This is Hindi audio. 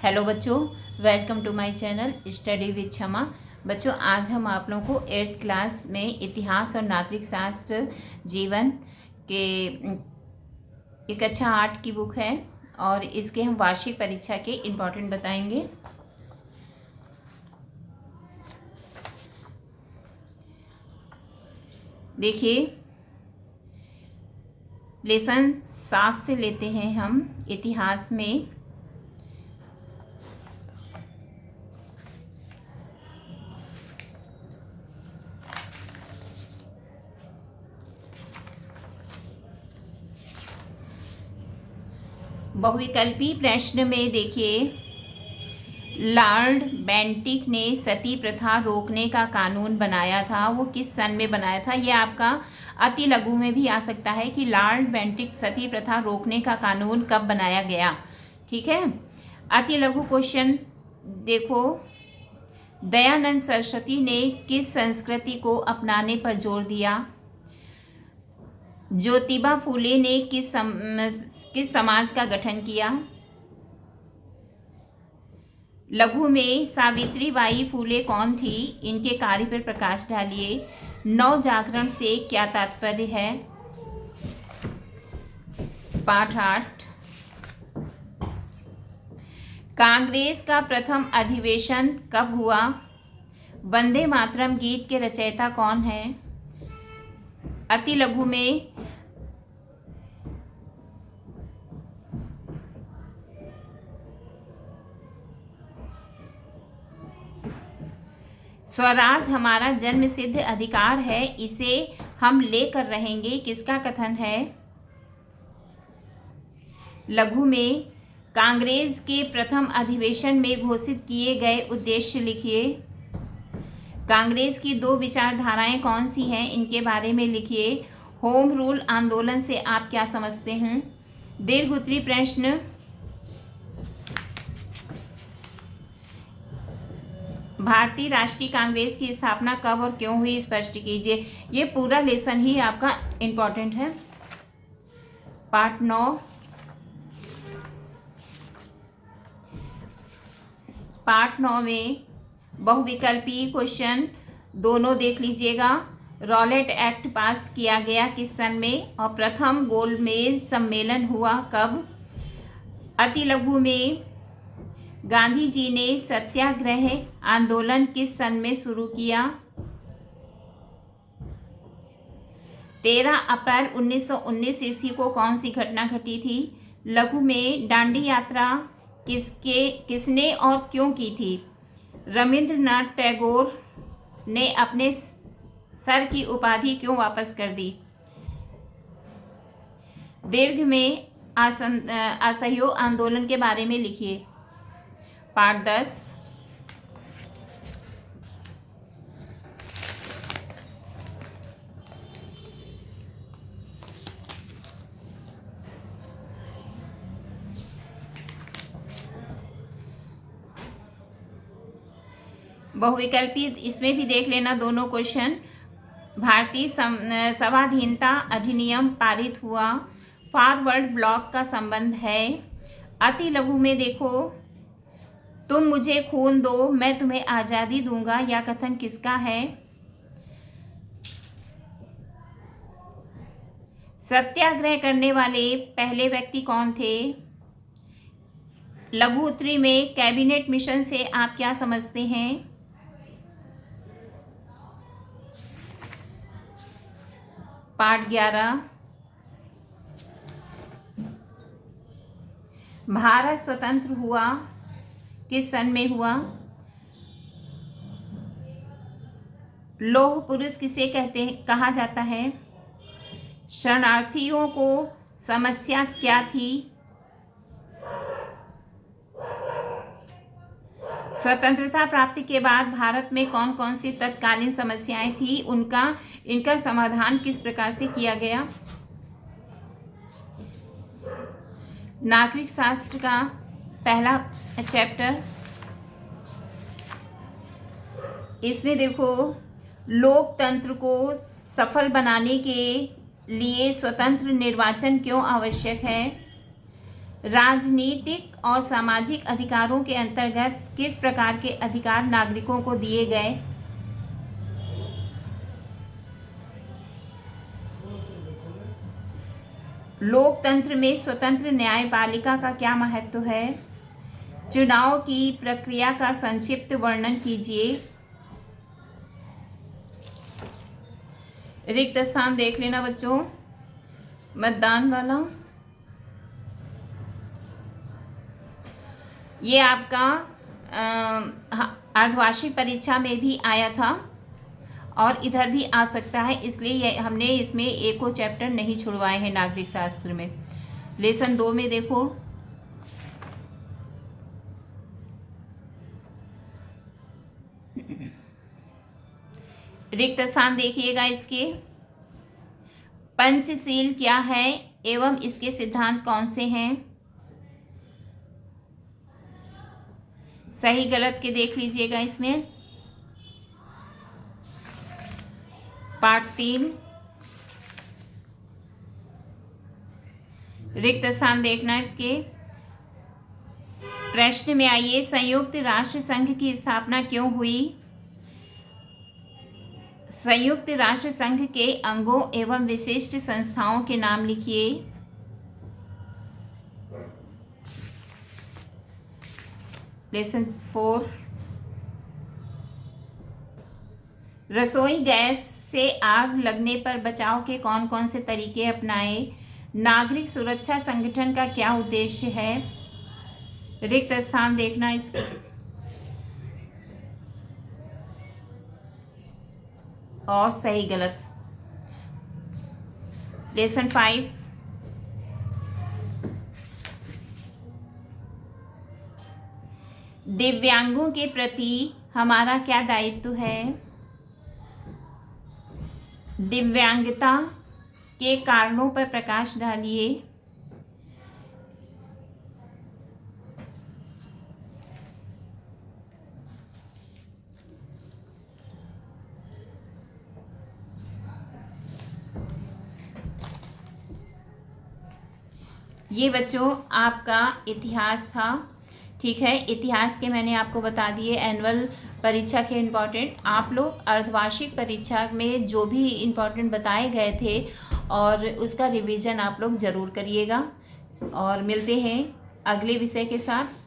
हेलो बच्चों, welcome to my channel study with Kshama. बच्चों, आज हम आप लोगों को 8th क्लास में इतिहास और नागरिक शास्त्र जीवन के एक अच्छा आर्ट की बुक है और इसके हम वार्षिक परीक्षा के इम्पोर्टेंट बताएंगे। देखिए, लेसन 7 से लेते हैं हम इतिहास में। बहुविकल्पी प्रश्न में देखिए, लॉर्ड बेंटिक ने सती प्रथा रोकने का कानून बनाया था, वो किस सन में बनाया था। ये आपका अति लघु में भी आ सकता है कि लॉर्ड बेंटिक सती प्रथा रोकने का कानून कब बनाया गया। ठीक है, अति लघु क्वेश्चन देखो, दयानंद सरस्वती ने किस संस्कृति को अपनाने पर जोर दिया। ज्योतिबा फूले ने किस समाज का गठन किया। लघु में सावित्री बाई फूले कौन थी, इनके कार्य पर प्रकाश डालिए। नव जागरण से क्या तात्पर्य है। पाठ 8। कांग्रेस का प्रथम अधिवेशन कब हुआ। वंदे मातरम गीत के रचयिता कौन है। अति लघु में स्वराज हमारा जन्मसिद्ध अधिकार है, इसे हम लेकर रहेंगे, किसका कथन है। लघु में कांग्रेस के प्रथम अधिवेशन में घोषित किए गए उद्देश्य लिखिए। कांग्रेस की दो विचारधाराएं कौन सी हैं, इनके बारे में लिखिए। होम रूल आंदोलन से आप क्या समझते हैं। दीर्घ उत्तरी प्रश्न, भारतीय राष्ट्रीय कांग्रेस की स्थापना कब और क्यों हुई, स्पष्ट कीजिए। ये पूरा लेसन ही आपका इम्पोर्टेंट है। पाठ 9। पाठ 9 में बहुविकल्पी क्वेश्चन दोनों देख लीजिएगा। रॉलेट एक्ट पास किया गया किस सन में और प्रथम गोलमेज सम्मेलन हुआ कब। अति लघु में गांधी जी ने सत्याग्रह आंदोलन किस सन में शुरू किया। 13 अप्रैल 1919 ईस्वी को कौन सी घटना घटी थी। लघु में दांडी यात्रा किसने और क्यों की थी। रविंद्रनाथ टैगोर ने अपने सर की उपाधि क्यों वापस कर दी। दीर्घ में असहयोग आंदोलन के बारे में लिखिए। पाठ 10। बहुविकल्पी इसमें भी देख लेना दोनों क्वेश्चन। भारतीय संविधानहीनता अधिनियम पारित हुआ, फॉरवर्ड ब्लॉक का संबंध है। अति लघु में देखो, तुम मुझे खून दो मैं तुम्हें आज़ादी दूंगा, यह कथन किसका है। सत्याग्रह करने वाले पहले व्यक्ति कौन थे। लघु उत्तरी में कैबिनेट मिशन से आप क्या समझते हैं। पाठ 11। भारत स्वतंत्र हुआ किस सन में हुआ। लौह पुरुष किसे कहा जाता है। शरणार्थियों को समस्या क्या थी। स्वतंत्रता प्राप्ति के बाद भारत में कौन कौन सी तत्कालीन समस्याएं थी, इनका समाधान किस प्रकार से किया गया। नागरिक शास्त्र का पहला चैप्टर, इसमें देखो, लोकतंत्र को सफल बनाने के लिए स्वतंत्र निर्वाचन क्यों आवश्यक है। राजनीतिक और सामाजिक अधिकारों के अंतर्गत किस प्रकार के अधिकार नागरिकों को दिए गए? लोकतंत्र में स्वतंत्र न्यायपालिका का क्या महत्व है? चुनाव की प्रक्रिया का संक्षिप्त वर्णन कीजिए। रिक्त स्थान देख लेना बच्चों, मतदान वाला। ये आपका अर्धवार्षिक परीक्षा में भी आया था और इधर भी आ सकता है, इसलिए हमने इसमें एक को चैप्टर नहीं छुड़वाए हैं नागरिक शास्त्र में। लेसन 2 में देखो, रिक्त स्थान देखिएगा इसके। पंचशील क्या है एवं इसके सिद्धांत कौन से हैं? सही गलत के देख लीजिएगा इसमें। पार्ट 3। रिक्त स्थान देखना इसके। प्रश्न में आइए, संयुक्त राष्ट्र संघ की स्थापना क्यों हुई? संयुक्त राष्ट्र संघ के अंगों एवं विशिष्ट संस्थाओं के नाम लिखिए। लेसन 4। रसोई गैस से आग लगने पर बचाव के कौन कौन से तरीके अपनाए? नागरिक सुरक्षा संगठन का क्या उद्देश्य है? रिक्त स्थान देखना इसका। और सही गलत। लेसन 5। दिव्यांगों के प्रति हमारा क्या दायित्व है? दिव्यांगता के कारणों पर प्रकाश डालिए। ये बच्चों आपका इतिहास था। ठीक है, इतिहास के मैंने आपको बता दिए एनुअल परीक्षा के इम्पॉर्टेंट। आप लोग अर्धवार्षिक परीक्षा में जो भी इम्पॉर्टेंट बताए गए थे और उसका रिवीजन आप लोग ज़रूर करिएगा। और मिलते हैं अगले विषय के साथ।